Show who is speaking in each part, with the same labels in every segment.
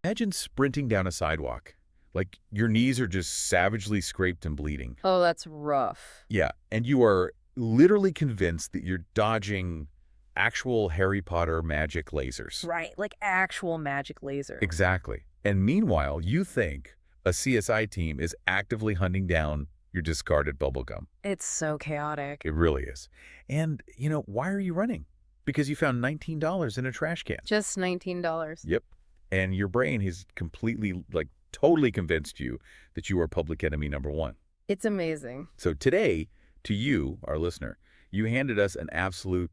Speaker 1: Imagine sprinting down a sidewalk. Like, your knees are just savagely scraped and bleeding.
Speaker 2: Oh, that's rough.
Speaker 1: Yeah, and you are literally convinced that you're dodging actual Harry Potter magic lasers.
Speaker 2: Right, like actual magic lasers.
Speaker 1: Exactly. And meanwhile, you think a CSI team is actively hunting down your discarded bubblegum.
Speaker 2: It's so chaotic.
Speaker 1: It really is. And, why are you running? Because you found $19 in a trash can.
Speaker 2: Just $19.
Speaker 1: Yep. And your brain has completely, totally convinced you that you are public enemy number one.
Speaker 2: It's amazing.
Speaker 1: So today, to you, our listener, you handed us an absolute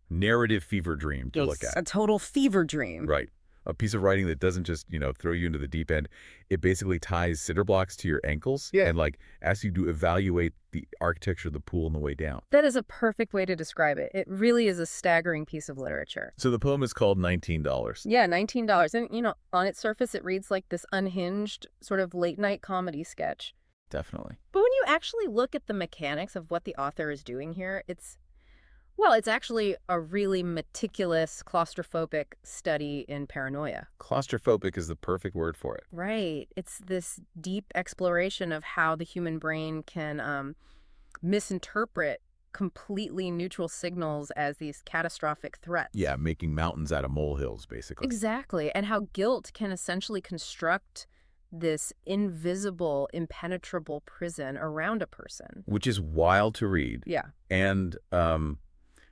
Speaker 1: narrative fever dream to look
Speaker 2: A
Speaker 1: at.
Speaker 2: total fever dream.
Speaker 1: Right. A piece of writing that doesn't just, throw you into the deep end. It basically ties cinder blocks to your ankles and, asks you to evaluate the architecture of the pool on the way down.
Speaker 2: That is a perfect way to describe it. It really is a staggering piece of literature.
Speaker 1: So the poem is called $19.
Speaker 2: Yeah, $19. And, on its surface, it reads like this unhinged sort of late-night comedy sketch.
Speaker 1: Definitely.
Speaker 2: But when you actually look at the mechanics of what the author is doing here, it's actually a really meticulous, claustrophobic study in paranoia.
Speaker 1: Claustrophobic is the perfect word for it.
Speaker 2: Right. It's this deep exploration of how the human brain can misinterpret completely neutral signals as these catastrophic threats.
Speaker 1: Yeah, making mountains out of molehills, basically.
Speaker 2: Exactly. And how guilt can essentially construct this invisible, impenetrable prison around a person.
Speaker 1: Which is wild to read.
Speaker 2: Yeah.
Speaker 1: And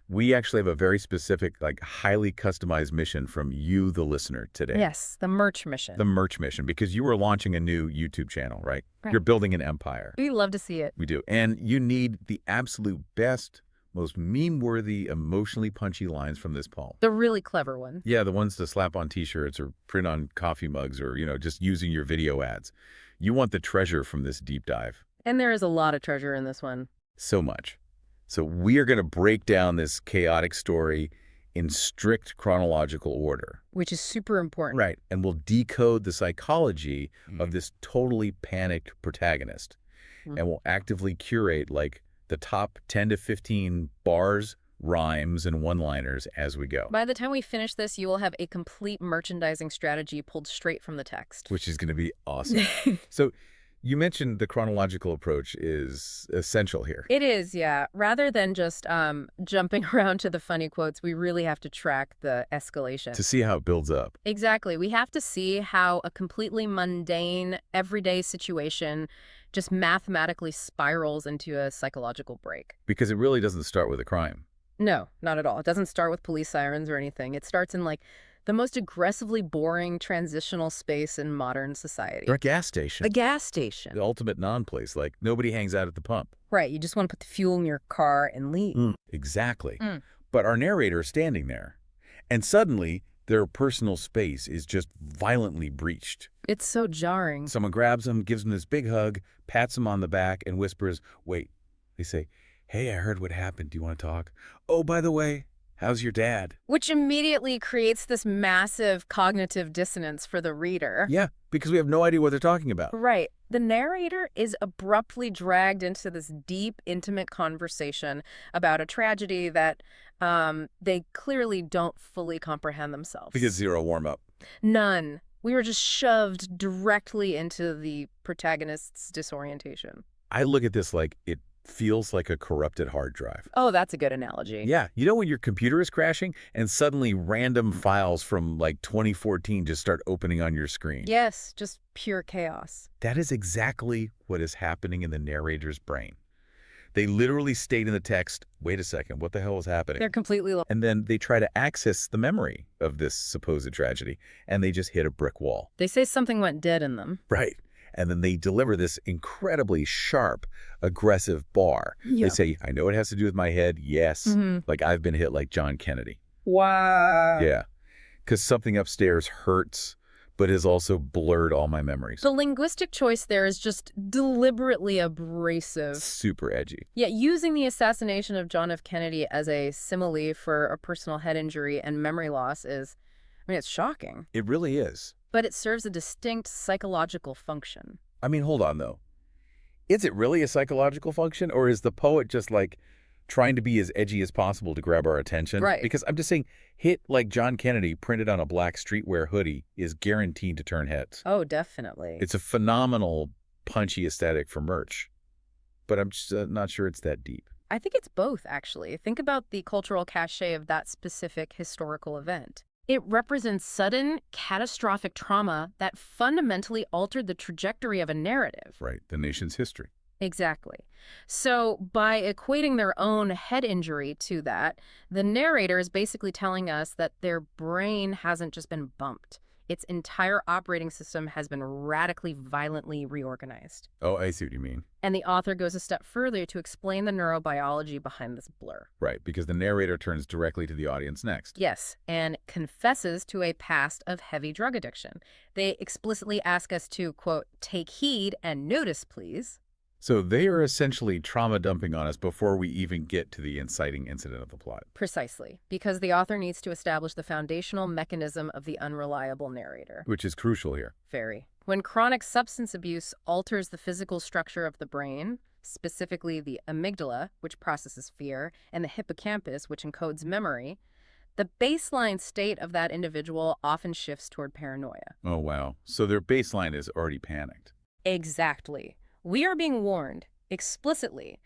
Speaker 1: we actually have a very specific, highly customized mission from you, the listener, today.
Speaker 2: Yes, the merch mission.
Speaker 1: The merch mission, because you are launching a new YouTube channel, right?
Speaker 2: Right.
Speaker 1: You're building an empire.
Speaker 2: We love to see it.
Speaker 1: We do. And you need the absolute best, most meme-worthy, emotionally punchy lines from this poem.
Speaker 2: The really clever one.
Speaker 1: Yeah, the ones to slap on T-shirts or print on coffee mugs or, just using your video ads. You want the treasure from this deep dive.
Speaker 2: And there is a lot of treasure in this one.
Speaker 1: So much. So we are going to break down this chaotic story in strict chronological order.
Speaker 2: Which is super important.
Speaker 1: Right. And we'll decode the psychology of this totally panicked protagonist. And we'll actively curate, the top 10 to 15 bars, rhymes, and one-liners as we go.
Speaker 2: By the time we finish this, you will have a complete merchandising strategy pulled straight from the text.
Speaker 1: Which is going to be awesome. So you mentioned the chronological approach is essential here.
Speaker 2: It is, yeah. Rather than just jumping around to the funny quotes, we really have to track the escalation.
Speaker 1: To see how it builds up.
Speaker 2: Exactly. We have to see how a completely mundane, everyday situation just mathematically spirals into a psychological break.
Speaker 1: Because it really doesn't start with a crime.
Speaker 2: No, not at all. It doesn't start with police sirens or anything. It starts in, the most aggressively boring transitional space in modern society.
Speaker 1: Or a gas station.
Speaker 2: A gas station.
Speaker 1: The ultimate non-place. Nobody hangs out at the pump.
Speaker 2: Right. You just want to put the fuel in your car and leave.
Speaker 1: Exactly. But our narrator is standing there. And suddenly, their personal space is just violently breached.
Speaker 2: It's so jarring.
Speaker 1: Someone grabs him, gives him this big hug, pats him on the back, and whispers, wait. They say, hey, I heard what happened. Do you want to talk? Oh, by the way, how's your dad?
Speaker 2: Which immediately creates this massive cognitive dissonance for the reader.
Speaker 1: Yeah, because we have no idea what they're talking about.
Speaker 2: Right. The narrator is abruptly dragged into this deep, intimate conversation about a tragedy that they clearly don't fully comprehend themselves.
Speaker 1: Because zero warm-up.
Speaker 2: None. We were just shoved directly into the protagonist's disorientation.
Speaker 1: I look at this like it feels like a corrupted hard drive.
Speaker 2: Oh, that's a good analogy.
Speaker 1: Yeah. You know when your computer is crashing and suddenly random files from 2014 just start opening on your screen?
Speaker 2: Yes, just pure chaos.
Speaker 1: That is exactly what is happening in the narrator's brain. They literally state in the text, wait a second, what the hell is happening?
Speaker 2: They're completely lost.
Speaker 1: And then they try to access the memory of this supposed tragedy, and they just hit a brick wall.
Speaker 2: They say something went dead in them.
Speaker 1: Right. And then they deliver this incredibly sharp, aggressive bar.
Speaker 2: Yeah.
Speaker 1: They say, I know it has to do with my head. Yes. Like I've been hit like John Kennedy.
Speaker 2: Wow.
Speaker 1: Yeah. Because something upstairs hurts, but has also blurred all my memories.
Speaker 2: The linguistic choice there is just deliberately abrasive.
Speaker 1: Super edgy.
Speaker 2: Yet using the assassination of John F. Kennedy as a simile for a personal head injury and memory loss is, it's shocking.
Speaker 1: It really is.
Speaker 2: But it serves a distinct psychological function.
Speaker 1: I mean, hold on, though. Is it really a psychological function, or is the poet just trying to be as edgy as possible to grab our attention.
Speaker 2: Right.
Speaker 1: Because I'm just saying, hit like John Kennedy printed on a black streetwear hoodie is guaranteed to turn heads.
Speaker 2: Oh, definitely.
Speaker 1: It's a phenomenal, punchy aesthetic for merch. But I'm just not sure it's that deep.
Speaker 2: I think it's both, actually. Think about the cultural cachet of that specific historical event. It represents sudden, catastrophic trauma that fundamentally altered the trajectory of a narrative.
Speaker 1: Right. The nation's history.
Speaker 2: Exactly. So by equating their own head injury to that, the narrator is basically telling us that their brain hasn't just been bumped. Its entire operating system has been radically, violently reorganized.
Speaker 1: Oh, I see what you mean.
Speaker 2: And the author goes a step further to explain the neurobiology behind this blur.
Speaker 1: Right, because the narrator turns directly to the audience next.
Speaker 2: Yes, and confesses to a past of heavy drug addiction. They explicitly ask us to, quote, take heed and notice, please.
Speaker 1: So they are essentially trauma dumping on us before we even get to the inciting incident of the plot.
Speaker 2: Precisely, because the author needs to establish the foundational mechanism of the unreliable narrator.
Speaker 1: Which is crucial here.
Speaker 2: Very. When chronic substance abuse alters the physical structure of the brain, specifically the amygdala, which processes fear, and the hippocampus, which encodes memory, the baseline state of that individual often shifts toward paranoia.
Speaker 1: Oh, wow. So their baseline is already panicked.
Speaker 2: Exactly. We are being warned, explicitly,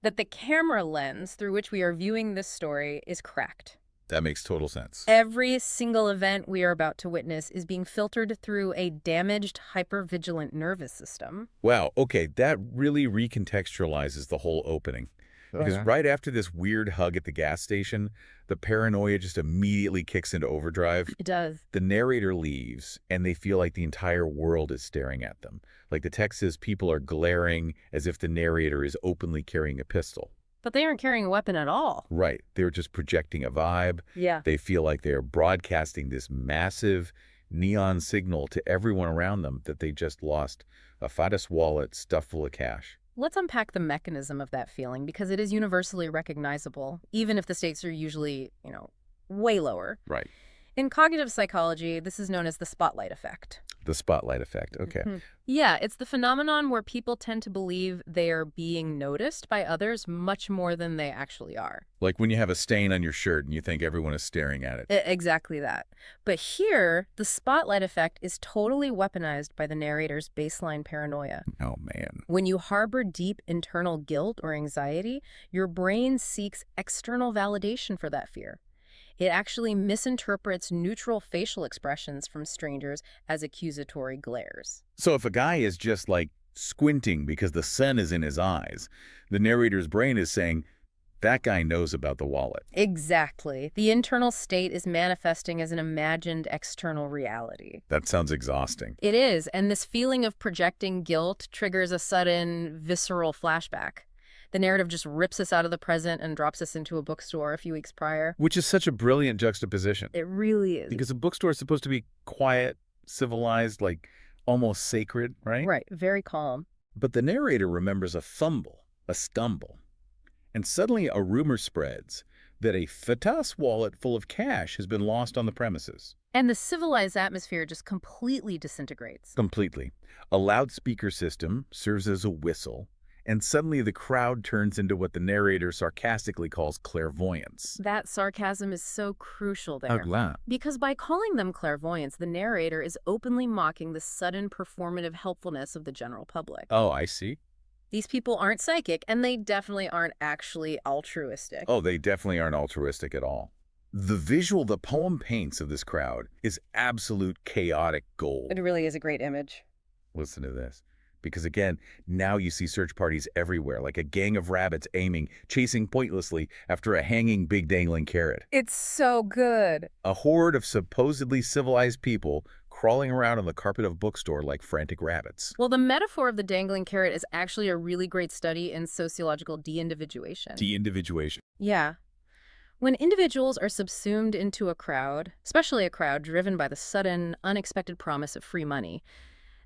Speaker 2: that the camera lens through which we are viewing this story is cracked.
Speaker 1: That makes total sense.
Speaker 2: Every single event we are about to witness is being filtered through a damaged, hypervigilant nervous system.
Speaker 1: Wow, okay, that really recontextualizes the whole opening. Because right after this weird hug at the gas station, the paranoia just immediately kicks into overdrive.
Speaker 2: It does.
Speaker 1: The narrator leaves, and they feel like the entire world is staring at them. Like the text says people are glaring as if the narrator is openly carrying a pistol.
Speaker 2: But they aren't carrying a weapon at all.
Speaker 1: Right. They're just projecting a vibe.
Speaker 2: Yeah.
Speaker 1: They feel like they're broadcasting this massive neon signal to everyone around them that they just lost a Fadas wallet stuffed full of cash.
Speaker 2: Let's unpack the mechanism of that feeling because it is universally recognizable, even if the stakes are usually, way lower.
Speaker 1: Right.
Speaker 2: In cognitive psychology, this is known as the spotlight effect.
Speaker 1: The spotlight effect. Okay.
Speaker 2: Yeah, it's the phenomenon where people tend to believe they are being noticed by others much more than they actually are.
Speaker 1: Like when you have a stain on your shirt and you think everyone is staring at it.
Speaker 2: Exactly that. But here, the spotlight effect is totally weaponized by the narrator's baseline paranoia.
Speaker 1: Oh, man.
Speaker 2: When you harbor deep internal guilt or anxiety, your brain seeks external validation for that fear. It actually misinterprets neutral facial expressions from strangers as accusatory glares.
Speaker 1: So if a guy is just like squinting because the sun is in his eyes, the narrator's brain is saying, that guy knows about the wallet.
Speaker 2: Exactly. The internal state is manifesting as an imagined external reality.
Speaker 1: That sounds exhausting.
Speaker 2: It is, and this feeling of projecting guilt triggers a sudden, visceral flashback. The narrative just rips us out of the present and drops us into a bookstore a few weeks prior.
Speaker 1: Which is such a brilliant juxtaposition.
Speaker 2: It really is.
Speaker 1: Because a bookstore is supposed to be quiet, civilized, like almost sacred, right?
Speaker 2: Right, very calm.
Speaker 1: But the narrator remembers a fumble, a stumble. And suddenly a rumor spreads that a Fatas wallet full of cash has been lost on the premises.
Speaker 2: And the civilized atmosphere just completely disintegrates.
Speaker 1: Completely. A loudspeaker system serves as a whistle, and suddenly the crowd turns into what the narrator sarcastically calls clairvoyance.
Speaker 2: That sarcasm is so crucial there. Because by calling them clairvoyance, the narrator is openly mocking the sudden performative helpfulness of the general public.
Speaker 1: Oh, I see.
Speaker 2: These people aren't psychic, and they definitely aren't actually altruistic.
Speaker 1: Oh, they definitely aren't altruistic at all. The visual the poem paints of this crowd is absolute chaotic gold.
Speaker 2: It really is a great image.
Speaker 1: Listen to this. Because again, now you see search parties everywhere, like a gang of rabbits aiming, chasing pointlessly after a hanging big dangling carrot.
Speaker 2: It's so good.
Speaker 1: A horde of supposedly civilized people crawling around on the carpet of a bookstore like frantic rabbits.
Speaker 2: Well, the metaphor of the dangling carrot is actually a really great study in sociological de-individuation.
Speaker 1: De-individuation.
Speaker 2: Yeah. When individuals are subsumed into a crowd, especially a crowd driven by the sudden, unexpected promise of free money,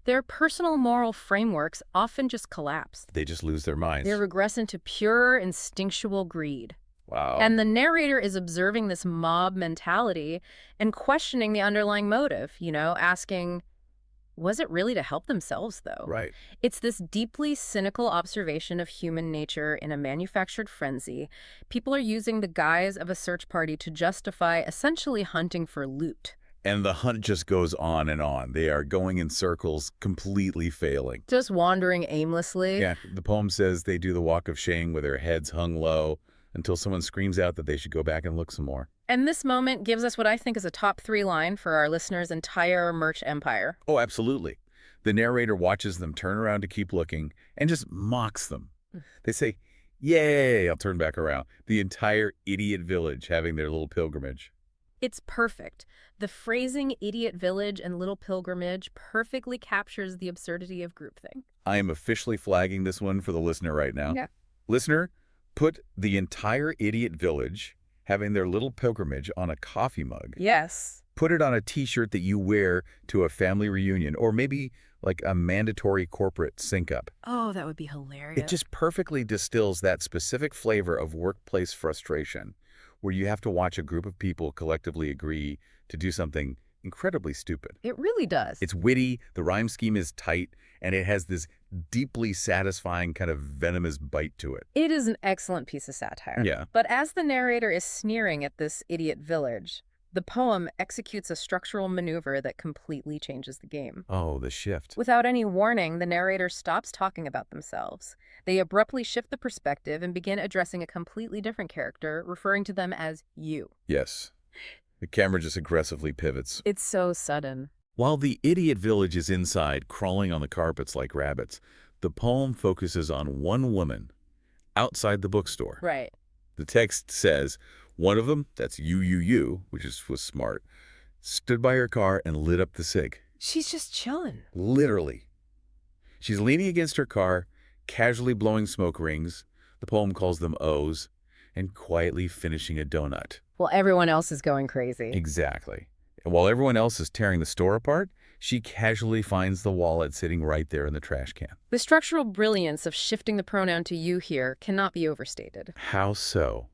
Speaker 2: their personal moral frameworks often just collapse.
Speaker 1: They just lose their minds.
Speaker 2: They regress into pure instinctual greed.
Speaker 1: Wow.
Speaker 2: And the narrator is observing this mob mentality and questioning the underlying motive, asking, Was it really to help themselves, though?
Speaker 1: Right.
Speaker 2: It's this deeply cynical observation of human nature in a manufactured frenzy. People are using the guise of a search party to justify essentially hunting for loot.
Speaker 1: And the hunt just goes on and on. They are going in circles, completely failing.
Speaker 2: Just wandering aimlessly.
Speaker 1: Yeah, the poem says they do the walk of shame with their heads hung low until someone screams out that they should go back and look some more.
Speaker 2: And this moment gives us what I think is a top 3 line for our listeners' entire merch empire.
Speaker 1: Oh, absolutely. The narrator watches them turn around to keep looking and just mocks them. They say, "Yay, I'll turn back around." The entire idiot village having their little pilgrimage.
Speaker 2: It's perfect. The phrasing idiot village and little pilgrimage perfectly captures the absurdity of groupthink.
Speaker 1: I am officially flagging this one for the listener right now.
Speaker 2: Yeah.
Speaker 1: Listener, put the entire idiot village having their little pilgrimage on a coffee mug.
Speaker 2: Yes.
Speaker 1: Put it on a t-shirt that you wear to a family reunion, or maybe like a mandatory corporate sync-up.
Speaker 2: Oh, that would be hilarious.
Speaker 1: It just perfectly distills that specific flavor of workplace frustration, where you have to watch a group of people collectively agree to do something incredibly stupid.
Speaker 2: It really does.
Speaker 1: It's witty, the rhyme scheme is tight, and it has this deeply satisfying kind of venomous bite to it.
Speaker 2: It is an excellent piece of satire.
Speaker 1: Yeah.
Speaker 2: But as the narrator is sneering at this idiot village, the poem executes a structural maneuver that completely changes the game.
Speaker 1: Oh, the shift.
Speaker 2: Without any warning, the narrator stops talking about themselves. They abruptly shift the perspective and begin addressing a completely different character, referring to them as you.
Speaker 1: Yes. The camera just aggressively pivots.
Speaker 2: It's so sudden.
Speaker 1: While the idiot village is inside, crawling on the carpets like rabbits, the poem focuses on one woman outside the bookstore.
Speaker 2: Right.
Speaker 1: The text says, one of them, that's you, which was smart, stood by her car and lit up the cig.
Speaker 2: She's just chilling.
Speaker 1: Literally. She's leaning against her car, casually blowing smoke rings, the poem calls them O's, and quietly finishing a donut.
Speaker 2: Well, everyone else is going crazy.
Speaker 1: Exactly. And while everyone else is tearing the store apart, she casually finds the wallet sitting right there in the trash can.
Speaker 2: The structural brilliance of shifting the pronoun to you here cannot be overstated.
Speaker 1: How so?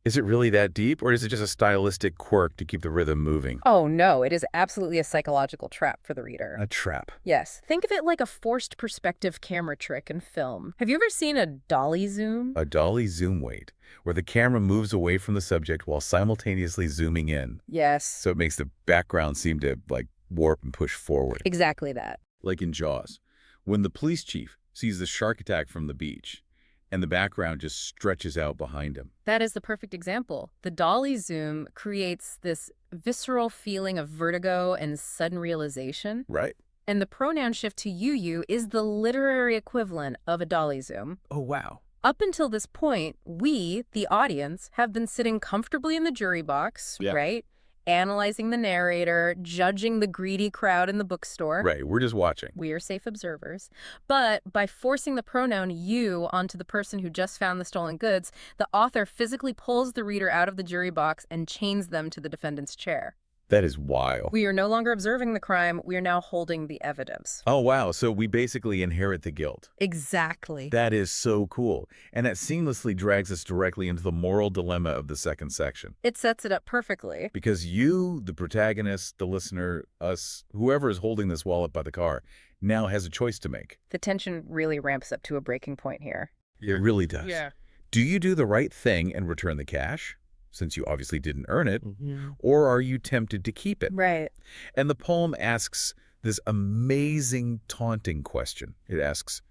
Speaker 1: Is it really that deep, or is it just a stylistic quirk to keep the rhythm moving?
Speaker 2: Oh no, it is absolutely a psychological trap for the reader.
Speaker 1: A trap.
Speaker 2: Yes, think of it like a forced perspective camera trick in film. Have you ever seen a dolly zoom?
Speaker 1: A dolly zoom weight, where the camera moves away from the subject while simultaneously zooming in.
Speaker 2: Yes.
Speaker 1: So it makes the background seem to, like, warp and push forward.
Speaker 2: Exactly that.
Speaker 1: Like in Jaws, when the police chief sees the shark attack from the beach, and the background just stretches out behind him.
Speaker 2: That is the perfect example. The dolly zoom creates this visceral feeling of vertigo and sudden realization.
Speaker 1: Right.
Speaker 2: And the pronoun shift to you is the literary equivalent of a dolly zoom.
Speaker 1: Oh, wow.
Speaker 2: Up until this point, we, the audience, have been sitting comfortably in the jury box,
Speaker 1: Yeah.
Speaker 2: right? Analyzing the narrator, judging the greedy crowd in the bookstore.
Speaker 1: Right, we're just watching.
Speaker 2: We are safe observers. But by forcing the pronoun you onto the person who just found the stolen goods, the author physically pulls the reader out of the jury box and chains them to the defendant's chair.
Speaker 1: That is wild.
Speaker 2: We are no longer observing the crime. We are now holding the evidence.
Speaker 1: Oh, wow. So we basically inherit the guilt.
Speaker 2: Exactly.
Speaker 1: That is so cool. And that seamlessly drags us directly into the moral dilemma of the second section.
Speaker 2: It sets it up perfectly.
Speaker 1: Because you, the protagonist, the listener, us, whoever is holding this wallet by the car, now has a choice to make.
Speaker 2: The tension really ramps up to a breaking point here.
Speaker 1: It really does.
Speaker 2: Yeah.
Speaker 1: Do you do the right thing and return the cash, since you obviously didn't earn it,
Speaker 2: Mm-hmm.
Speaker 1: or are you tempted to keep it?
Speaker 2: Right.
Speaker 1: And the poem asks this amazing, taunting question. It asks,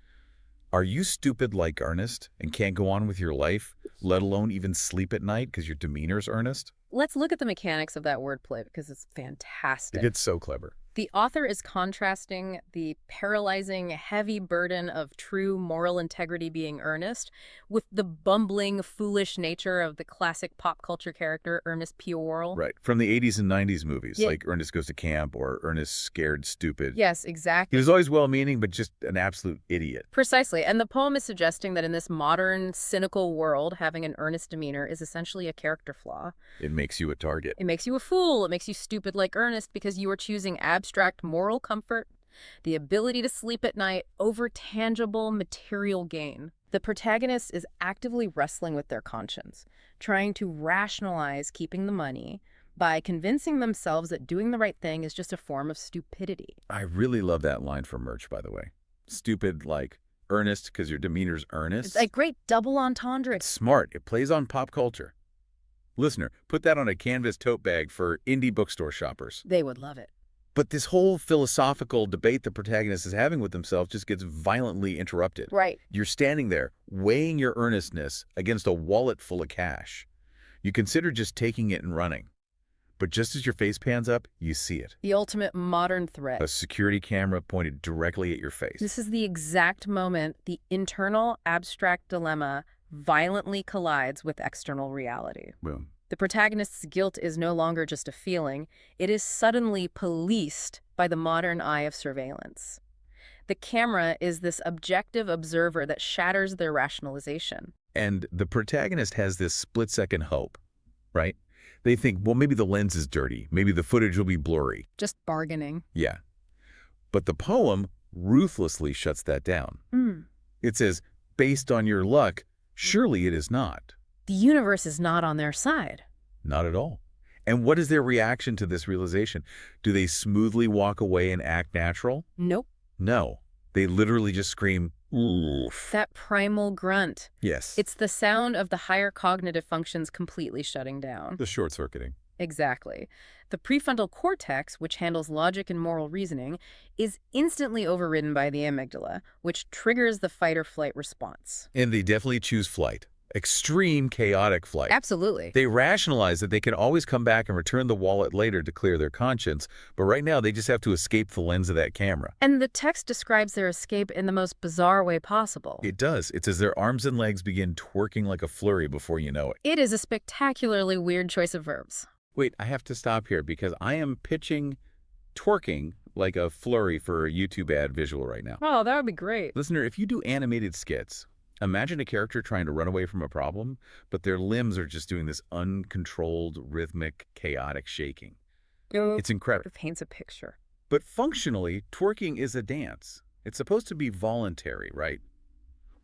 Speaker 1: are you stupid like Ernest and can't go on with your life, let alone even sleep at night because your demeanor's earnest?
Speaker 2: Let's look at the mechanics of that wordplay because it's fantastic.
Speaker 1: It's so clever.
Speaker 2: The author is contrasting the paralyzing, heavy burden of true moral integrity being earnest with the bumbling, foolish nature of the classic pop culture character Ernest P. Worrell.
Speaker 1: Right. From the 80s and 90s movies,
Speaker 2: Yeah.
Speaker 1: like Ernest Goes to Camp or Ernest Scared Stupid.
Speaker 2: Yes,
Speaker 1: He
Speaker 2: exactly.
Speaker 1: was always well-meaning, but just an absolute idiot.
Speaker 2: Precisely. And the poem is suggesting that in this modern, cynical world, having an earnest demeanor is essentially a character flaw.
Speaker 1: It makes you a target.
Speaker 2: It makes you a fool. It makes you stupid like Ernest because you are choosing abstract moral comfort, the ability to sleep at night, over tangible material gain. The protagonist is actively wrestling with their conscience, trying to rationalize keeping the money, by convincing themselves that doing the right thing is just a form of stupidity.
Speaker 1: I really love that line for merch, by the way. Stupid, like earnest, because your demeanor's earnest.
Speaker 2: It's a great double entendre.
Speaker 1: It's smart. It plays on pop culture. Listener, put that on a canvas tote bag for indie bookstore shoppers.
Speaker 2: They would love it.
Speaker 1: But this whole philosophical debate the protagonist is having with themselves just gets violently interrupted.
Speaker 2: Right.
Speaker 1: You're standing there, weighing your earnestness against a wallet full of cash. You consider just taking it and running. But just as your face pans up, you see it.
Speaker 2: The ultimate modern threat.
Speaker 1: A security camera pointed directly at your face.
Speaker 2: This is the exact moment the internal abstract dilemma violently collides with external reality.
Speaker 1: Boom.
Speaker 2: The protagonist's guilt is no longer just a feeling. It is suddenly policed by the modern eye of surveillance. The camera is this objective observer that shatters their rationalization.
Speaker 1: And the protagonist has this split-second hope, right? They think, well, maybe the lens is dirty. Maybe the footage will be blurry.
Speaker 2: Just bargaining.
Speaker 1: Yeah. But the poem ruthlessly shuts that down. It says, based on your luck, surely it is not.
Speaker 2: The universe is not on their side.
Speaker 1: Not at all. And what is their reaction to this realization? Do they smoothly walk away and act natural?
Speaker 2: Nope.
Speaker 1: No. They literally just scream, oof.
Speaker 2: That primal grunt.
Speaker 1: Yes.
Speaker 2: It's the sound of the higher cognitive functions completely shutting down.
Speaker 1: the short-circuiting.
Speaker 2: Exactly. The prefrontal cortex, which handles logic and moral reasoning, is instantly overridden by the amygdala, which triggers the fight-or-flight response.
Speaker 1: And they definitely choose flight. Extreme chaotic flight.
Speaker 2: Absolutely.
Speaker 1: They rationalize that they can always come back and return the wallet later to clear their conscience, but right now they just have to escape the lens of that camera.
Speaker 2: And the text describes their escape in the most bizarre way possible.
Speaker 1: It does. It's as their arms and legs begin twerking like a flurry before you know it.
Speaker 2: It is a spectacularly weird choice of verbs.
Speaker 1: Wait, I have to stop here because I am pitching twerking like a flurry for a YouTube ad visual right now.
Speaker 2: Oh, that would be great.
Speaker 1: Listener, if you do animated skits, imagine a character trying to run away from a problem, but their limbs are just doing this uncontrolled, rhythmic, chaotic shaking. It's incredible.
Speaker 2: It paints a picture.
Speaker 1: But functionally, twerking is a dance. It's supposed to be voluntary, right?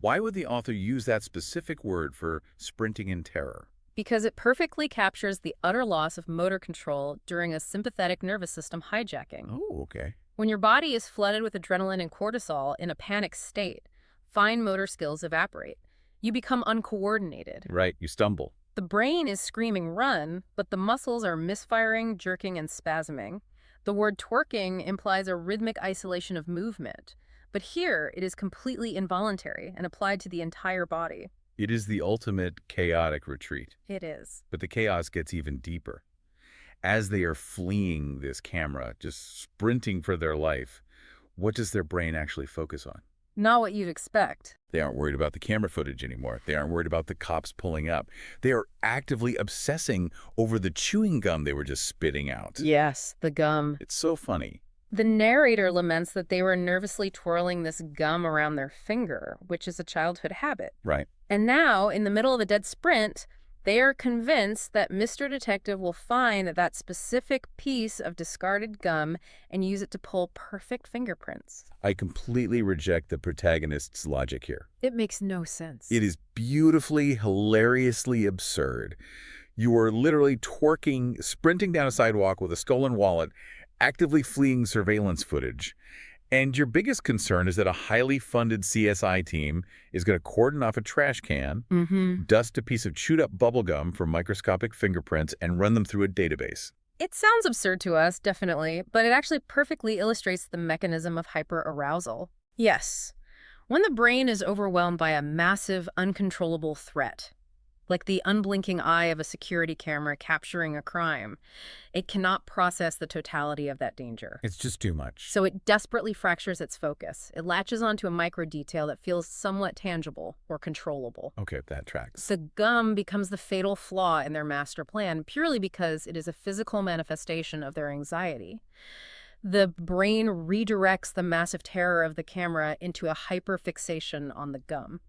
Speaker 1: Why would the author use that specific word for sprinting in terror?
Speaker 2: Because it perfectly captures the utter loss of motor control during a sympathetic nervous system hijacking.
Speaker 1: Oh, okay.
Speaker 2: When your body is flooded with adrenaline and cortisol in a panic state, fine motor skills evaporate. You become uncoordinated.
Speaker 1: Right, you stumble.
Speaker 2: The brain is screaming run, but the muscles are misfiring, jerking, and spasming. The word twerking implies a rhythmic isolation of movement, but here it is completely involuntary and applied to the entire body.
Speaker 1: It is the ultimate chaotic retreat.
Speaker 2: It is.
Speaker 1: But the chaos gets even deeper. As they are fleeing this camera, just sprinting for their life, what does their brain actually focus on?
Speaker 2: Not what you'd expect.
Speaker 1: They aren't worried about the camera footage anymore. They aren't worried about the cops pulling up. They are actively obsessing over the chewing gum they were just spitting out.
Speaker 2: Yes, the gum.
Speaker 1: It's so funny.
Speaker 2: The narrator laments that they were nervously twirling this gum around their finger, which is a childhood habit.
Speaker 1: Right.
Speaker 2: And now, in the middle of a dead sprint, they are convinced that Mr. Detective will find that specific piece of discarded gum and use it to pull perfect fingerprints.
Speaker 1: I completely reject the protagonist's logic here.
Speaker 2: It makes no sense.
Speaker 1: It is beautifully, hilariously absurd. You are literally twerking, sprinting down a sidewalk with a stolen wallet, actively fleeing surveillance footage. And your biggest concern is that a highly funded CSI team is going to cordon off a trash can, dust a piece of chewed-up bubble gum for microscopic fingerprints, and run them through a database.
Speaker 2: It sounds absurd to us, definitely, but it actually perfectly illustrates the mechanism of hyperarousal. Yes, when the brain is overwhelmed by a massive, uncontrollable threat, like the unblinking eye of a security camera capturing a crime, it cannot process the totality of that danger.
Speaker 1: It's just too much.
Speaker 2: So it desperately fractures its focus. It latches onto a micro detail that feels somewhat tangible or controllable.
Speaker 1: Okay, that tracks.
Speaker 2: The gum becomes the fatal flaw in their master plan purely because it is a physical manifestation of their anxiety. The brain redirects the massive terror of the camera into a hyperfixation on the gum.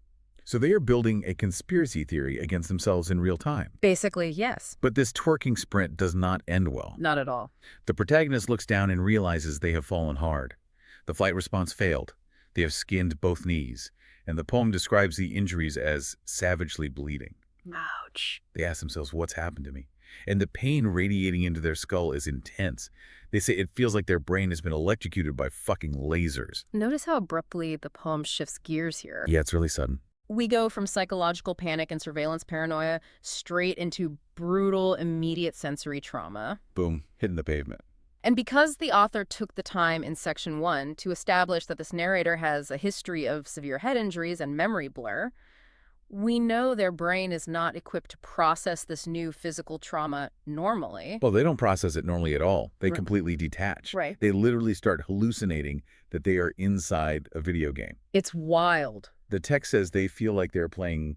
Speaker 1: So they are building a conspiracy theory against themselves in real time.
Speaker 2: Basically, yes.
Speaker 1: But this twerking sprint does not end well.
Speaker 2: Not at all.
Speaker 1: The protagonist looks down and realizes they have fallen hard. The flight response failed. They have skinned both knees, and the poem describes the injuries as savagely bleeding.
Speaker 2: Ouch.
Speaker 1: They ask themselves, what's happened to me? And the pain radiating into their skull is intense. They say it feels like their brain has been electrocuted by fucking lasers.
Speaker 2: Notice how abruptly the poem shifts gears here.
Speaker 1: Yeah, it's really sudden.
Speaker 2: We go from psychological panic and surveillance paranoia straight into brutal, immediate sensory trauma.
Speaker 1: Boom, hitting the pavement.
Speaker 2: And because the author took the time in Section 1 to establish that this narrator has a history of severe head injuries and memory blur, we know their brain is not equipped to process this new physical trauma normally.
Speaker 1: Well, they don't process it normally at all. They
Speaker 2: Right.
Speaker 1: completely detach.
Speaker 2: Right.
Speaker 1: They literally start hallucinating that they are inside a video game.
Speaker 2: It's wild.
Speaker 1: The text says they feel like they're playing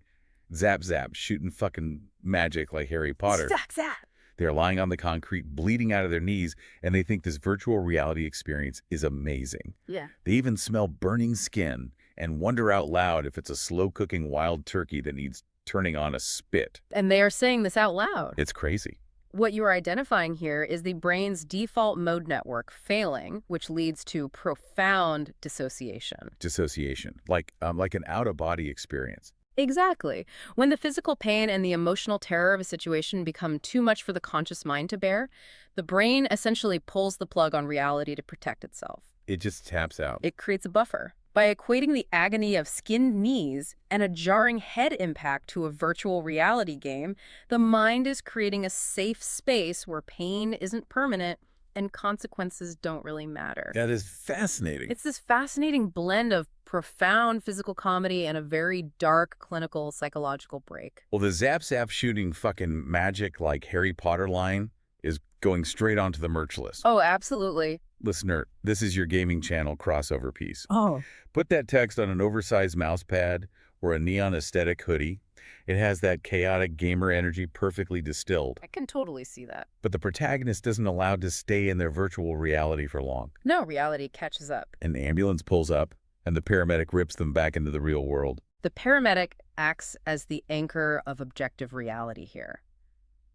Speaker 1: Zap Zap, shooting fucking magic like Harry Potter.
Speaker 2: Zap, zap.
Speaker 1: They're lying on the concrete, bleeding out of their knees, and they think this virtual reality experience is amazing.
Speaker 2: Yeah.
Speaker 1: They even smell burning skin and wonder out loud if it's a slow-cooking wild turkey that needs turning on a spit.
Speaker 2: And they are saying this out loud.
Speaker 1: It's crazy.
Speaker 2: What you are identifying here is the brain's default mode network failing, which leads to profound dissociation.
Speaker 1: Dissociation, like an out-of-body experience.
Speaker 2: Exactly. When the physical pain and the emotional terror of a situation become too much for the conscious mind to bear, the brain essentially pulls the plug on reality to protect itself.
Speaker 1: It just taps out.
Speaker 2: It creates a buffer. By equating the agony of skinned knees and a jarring head impact to a virtual reality game, the mind is creating a safe space where pain isn't permanent and consequences don't really matter.
Speaker 1: That is fascinating.
Speaker 2: It's this fascinating blend of profound physical comedy and a very dark clinical psychological break.
Speaker 1: Well, the Zap Zap shooting fucking magic like Harry Potter line is going straight onto the merch list.
Speaker 2: Oh, absolutely.
Speaker 1: Listener, this is your gaming channel crossover piece.
Speaker 2: Oh.
Speaker 1: Put that text on an oversized mouse pad or a neon aesthetic hoodie. It has that chaotic gamer energy perfectly distilled.
Speaker 2: I can totally see that.
Speaker 1: But the protagonist isn't allowed to stay in their virtual reality for long.
Speaker 2: No, reality catches up.
Speaker 1: An ambulance pulls up, and the paramedic rips them back into the real world.
Speaker 2: The paramedic acts as the anchor of objective reality here.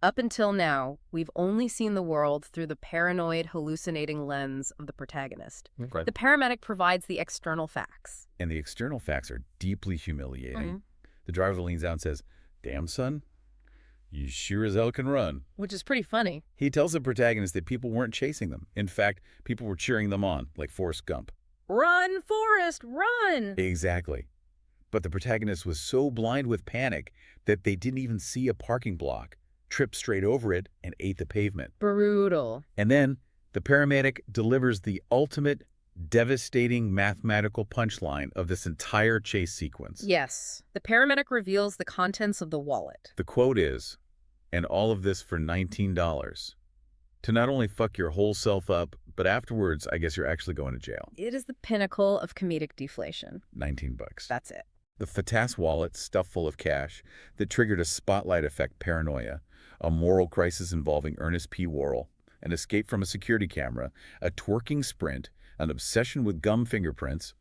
Speaker 2: Up until now, we've only seen the world through the paranoid, hallucinating lens of the protagonist.
Speaker 1: Okay.
Speaker 2: The paramedic provides the external facts.
Speaker 1: And the external facts are deeply humiliating.
Speaker 2: Mhm.
Speaker 1: The driver leans out and says, "Damn, son, you sure as hell can run."
Speaker 2: Which is pretty funny.
Speaker 1: He tells the protagonist that people weren't chasing them. In fact, people were cheering them on, like Forrest Gump.
Speaker 2: Run, Forrest, run!
Speaker 1: Exactly. But the protagonist was so blind with panic that they didn't even see a parking block, tripped straight over it, and ate the pavement.
Speaker 2: Brutal.
Speaker 1: And then the paramedic delivers the ultimate devastating mathematical punchline of this entire chase sequence.
Speaker 2: Yes. The paramedic reveals the contents of the wallet.
Speaker 1: The quote is, "And all of this for $19. To not only fuck your whole self up, but afterwards, I guess you're actually going to jail."
Speaker 2: It is the pinnacle of comedic deflation.
Speaker 1: $19.
Speaker 2: That's it.
Speaker 1: The FATAS wallet stuffed full of cash that triggered a spotlight effect paranoia, a moral crisis involving Ernest P. Worrell, an escape from a security camera, a twerking sprint, an obsession with gum fingerprints,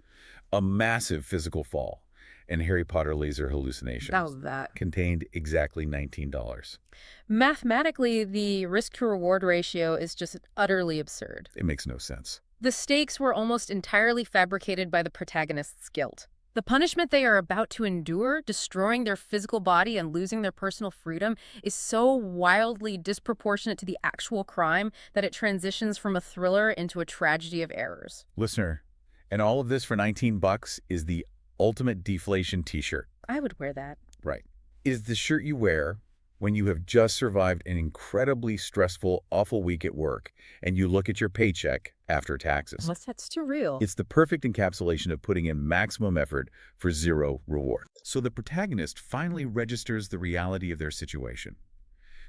Speaker 1: a massive physical fall, and Harry Potter laser hallucinations.
Speaker 2: Oh, that.
Speaker 1: Contained exactly $19.
Speaker 2: Mathematically, the risk-to-reward ratio is just utterly absurd.
Speaker 1: It makes no sense.
Speaker 2: The stakes were almost entirely fabricated by the protagonist's guilt. The punishment they are about to endure, destroying their physical body and losing their personal freedom, is so wildly disproportionate to the actual crime that it transitions from a thriller into a tragedy of errors.
Speaker 1: Listener, and all of this for $19 is the ultimate deflation t-shirt.
Speaker 2: I would wear that.
Speaker 1: Right. It is the shirt you wear when you have just survived an incredibly stressful, awful week at work, and you look at your paycheck after taxes.
Speaker 2: That's too real.
Speaker 1: It's the perfect encapsulation of putting in maximum effort for zero reward. So the protagonist finally registers the reality of their situation.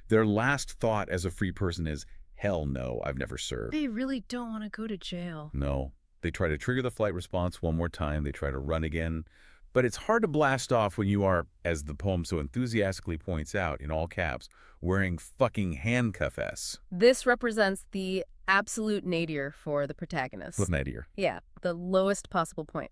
Speaker 1: Their last thought as a free person is, "Hell no, I've never served."
Speaker 2: They really don't want to go to jail.
Speaker 1: No. They try to trigger the flight response one more time. They try to run again. But it's hard to blast off when you are, as the poem so enthusiastically points out in all caps, wearing fucking handcuffs.
Speaker 2: This represents the absolute nadir for the protagonist.
Speaker 1: What's that here?
Speaker 2: Yeah, the lowest possible point.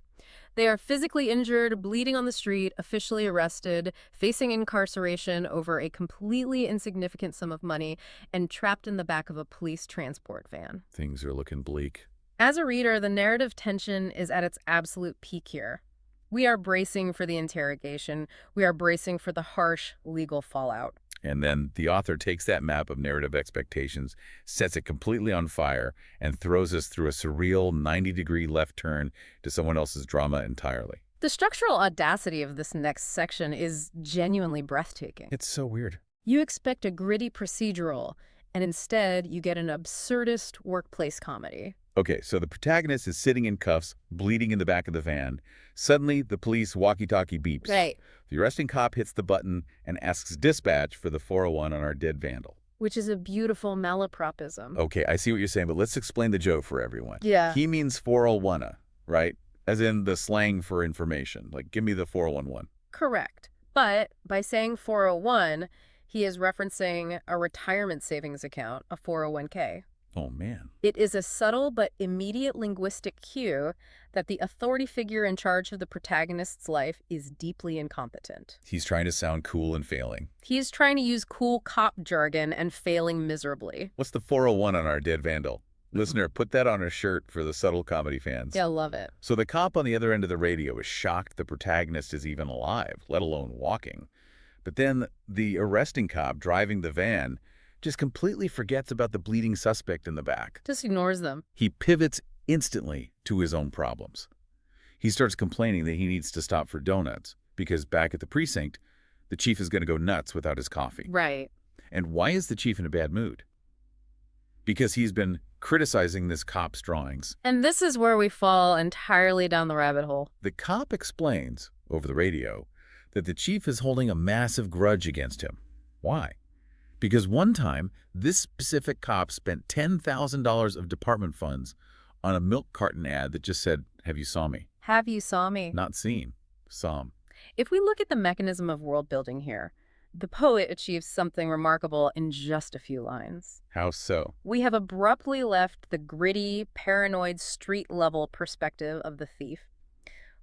Speaker 2: They are physically injured, bleeding on the street, officially arrested, facing incarceration over a completely insignificant sum of money, and trapped in the back of a police transport van.
Speaker 1: Things are looking bleak.
Speaker 2: As a reader, the narrative tension is at its absolute peak here. We are bracing for the interrogation. We are bracing for the harsh legal fallout.
Speaker 1: And then the author takes that map of narrative expectations, sets it completely on fire, and throws us through a surreal 90-degree left turn to someone else's drama entirely.
Speaker 2: The structural audacity of this next section is genuinely breathtaking.
Speaker 1: It's so weird.
Speaker 2: You expect a gritty procedural, and instead you get an absurdist workplace comedy.
Speaker 1: Okay, so the protagonist is sitting in cuffs, bleeding in the back of the van. Suddenly, the police walkie-talkie beeps.
Speaker 2: Right.
Speaker 1: The arresting cop hits the button and asks dispatch for the 401 on our dead vandal.
Speaker 2: Which is a beautiful malapropism.
Speaker 1: Okay, I see what you're saying, but let's explain the joke for everyone.
Speaker 2: Yeah.
Speaker 1: He means 401, right? As in the slang for information. Like, give me the 411.
Speaker 2: Correct. But by saying 401, he is referencing a retirement savings account, a 401k.
Speaker 1: Oh, man.
Speaker 2: It is a subtle but immediate linguistic cue that the authority figure in charge of the protagonist's life is deeply incompetent.
Speaker 1: He's trying to sound cool and failing.
Speaker 2: He is trying to use cool cop jargon and failing miserably.
Speaker 1: What's the 401 on our dead vandal? Listener, put that on a shirt for the subtle comedy fans.
Speaker 2: Yeah, love it.
Speaker 1: So the cop on the other end of the radio is shocked the protagonist is even alive, let alone walking. But then the arresting cop driving the van just completely forgets about the bleeding suspect in the back.
Speaker 2: Just ignores them.
Speaker 1: He pivots instantly to his own problems. He starts complaining that he needs to stop for donuts because back at the precinct, the chief is going to go nuts without his coffee.
Speaker 2: Right.
Speaker 1: And why is the chief in a bad mood? Because he's been criticizing this cop's drawings.
Speaker 2: And this is where we fall entirely down the rabbit hole.
Speaker 1: The cop explains, over the radio, that the chief is holding a massive grudge against him. Why? Because one time, this specific cop spent $10,000 of department funds on a milk carton ad that just said, "Have you saw me?"
Speaker 2: Have you saw me?
Speaker 1: Not seen. Saw him.
Speaker 2: If we look at the mechanism of world building here, the poet achieves something remarkable in just a few lines.
Speaker 1: How so?
Speaker 2: We have abruptly left the gritty, paranoid, street-level perspective of the thief.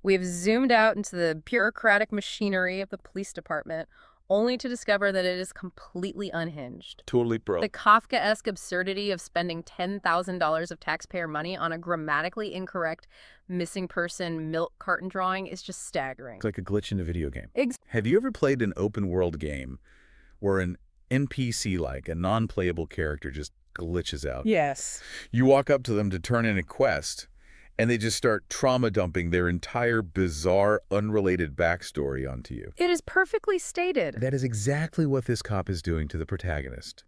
Speaker 2: We have zoomed out into the bureaucratic machinery of the police department, only to discover that it is completely unhinged.
Speaker 1: Totally broke.
Speaker 2: The Kafkaesque absurdity of spending $10,000 of taxpayer money on a grammatically incorrect missing person milk carton drawing is just staggering.
Speaker 1: It's like a glitch in a video game.
Speaker 2: Ex-
Speaker 1: Have you ever played an open world game where an NPC, like a non-playable character, just glitches out?
Speaker 2: Yes.
Speaker 1: You walk up to them to turn in a quest, and they just start trauma dumping their entire bizarre, unrelated backstory onto you.
Speaker 2: It is perfectly stated.
Speaker 1: That is exactly what this cop is doing to the protagonist.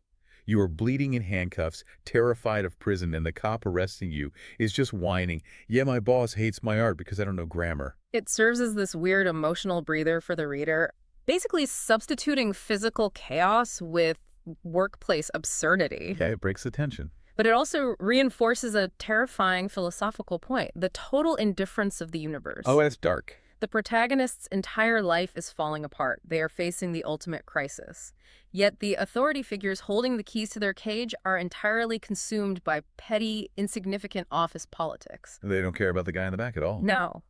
Speaker 1: You are bleeding in handcuffs, terrified of prison, and the cop arresting you is just whining, "Yeah, my boss hates my art because I don't know grammar."
Speaker 2: It serves as this weird emotional breather for the reader, basically substituting physical chaos with workplace absurdity.
Speaker 1: Yeah, it breaks the tension.
Speaker 2: But it also reinforces a terrifying philosophical point, the total indifference of the universe.
Speaker 1: Oh, that's dark.
Speaker 2: The protagonist's entire life is falling apart. They are facing the ultimate crisis. Yet the authority figures holding the keys to their cage are entirely consumed by petty, insignificant office politics.
Speaker 1: They don't care about the guy in the back at all.
Speaker 2: No.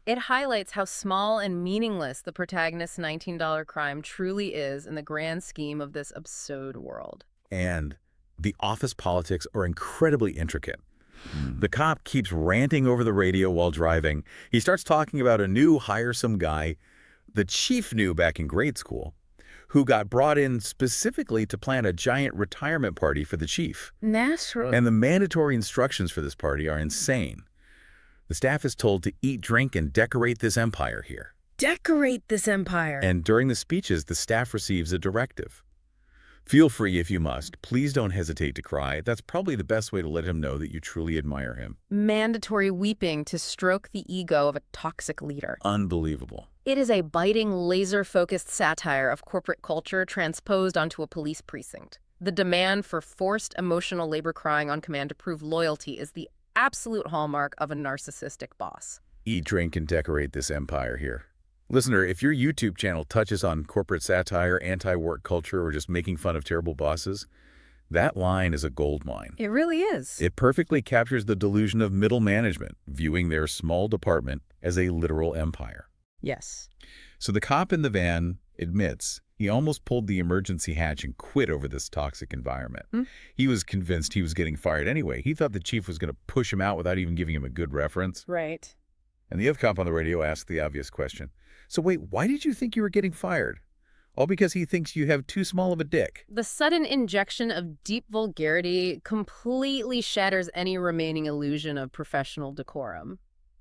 Speaker 2: It highlights how small and meaningless the protagonist's $19 crime truly is in the grand scheme of this absurd world.
Speaker 1: And the office politics are incredibly intricate. The cop keeps ranting over the radio while driving. He starts talking about a new hiresome guy the chief knew back in grade school, who got brought in specifically to plan a giant retirement party for the chief.
Speaker 2: Naturally.
Speaker 1: And the mandatory instructions for this party are insane. The staff is told to eat, drink, and decorate this empire here.
Speaker 2: Decorate this empire.
Speaker 1: And during the speeches, the staff receives a directive. Feel free if you must. Please don't hesitate to cry. That's probably the best way to let him know that you truly admire him.
Speaker 2: Mandatory weeping to stroke the ego of a toxic leader.
Speaker 1: Unbelievable.
Speaker 2: It is a biting, laser-focused satire of corporate culture transposed onto a police precinct. The demand for forced emotional labor crying on command to prove loyalty is the absolute hallmark of a narcissistic boss.
Speaker 1: Eat, drink, and decorate this empire here. Listener, if your YouTube channel touches on corporate satire, anti-work culture, or just making fun of terrible bosses, that line is a gold mine.
Speaker 2: It really is.
Speaker 1: It perfectly captures the delusion of middle management, viewing their small department as a literal empire.
Speaker 2: Yes.
Speaker 1: So the cop in the van admits he almost pulled the emergency hatch and quit over this toxic environment. He was convinced he was getting fired anyway. He thought the chief was going to push him out without even giving him a good reference.
Speaker 2: Right.
Speaker 1: And the other cop on the radio asked the obvious question. So wait, why did you think you were getting fired? all because he thinks you have too small of a dick.
Speaker 2: The sudden injection of deep vulgarity completely shatters any remaining illusion of professional decorum.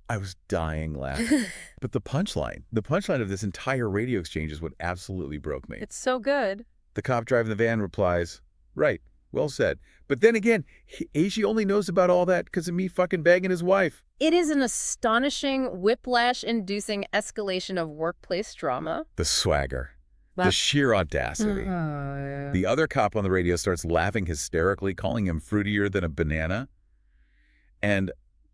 Speaker 1: I was dying laughing. But the punchline of this entire radio exchange is what absolutely broke me.
Speaker 2: It's so good.
Speaker 1: The cop driving the van replies, "Right, well said. But then again, Aishi only knows about all that because of me fucking begging his wife."
Speaker 2: It is an astonishing, whiplash-inducing escalation of workplace drama.
Speaker 1: The swagger. The sheer audacity. The other cop on the radio starts laughing hysterically, calling him fruitier than a banana. And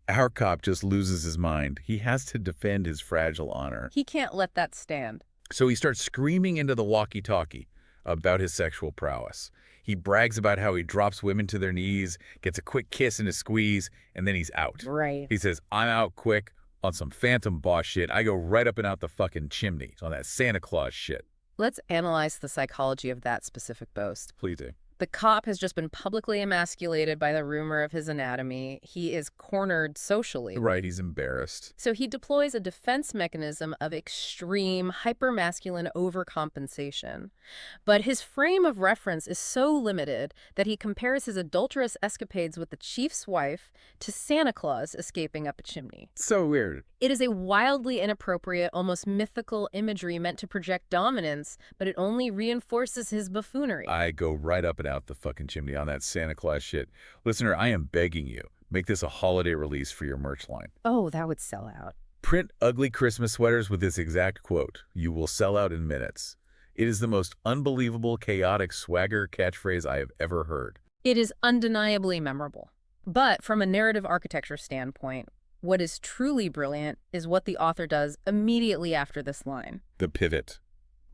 Speaker 1: our cop just loses his mind. He has to defend his fragile honor.
Speaker 2: He can't let that stand.
Speaker 1: So he starts screaming into the walkie-talkie about his sexual prowess. He brags about how he drops women to their knees, gets a quick kiss and a squeeze, and then he's out.
Speaker 2: Right.
Speaker 1: He says, "I'm out quick on some phantom boss shit. I go right up and out the fucking chimney on that Santa Claus shit."
Speaker 2: Let's analyze the psychology of that specific boast.
Speaker 1: Please do.
Speaker 2: The cop has just been publicly emasculated by the rumor of his anatomy. He is cornered socially.
Speaker 1: Right, he's embarrassed.
Speaker 2: So he deploys a defense mechanism of extreme, hypermasculine overcompensation. But his frame of reference is so limited that he compares his adulterous escapades with the chief's wife to Santa Claus escaping up a chimney.
Speaker 1: So weird.
Speaker 2: It is a wildly inappropriate, almost mythical imagery meant to project dominance, but it only reinforces his buffoonery.
Speaker 1: I go right up and out the fucking chimney on that Santa Claus shit. Listener, I am begging you, make this a holiday release for your merch line.
Speaker 2: Oh, that would sell out.
Speaker 1: Print ugly Christmas sweaters with this exact quote. You will sell out in minutes. It is the most unbelievable, chaotic swagger catchphrase I have ever heard.
Speaker 2: It is undeniably memorable. But from a narrative architecture standpoint, what is truly brilliant is what the author does immediately after this line.
Speaker 1: The pivot.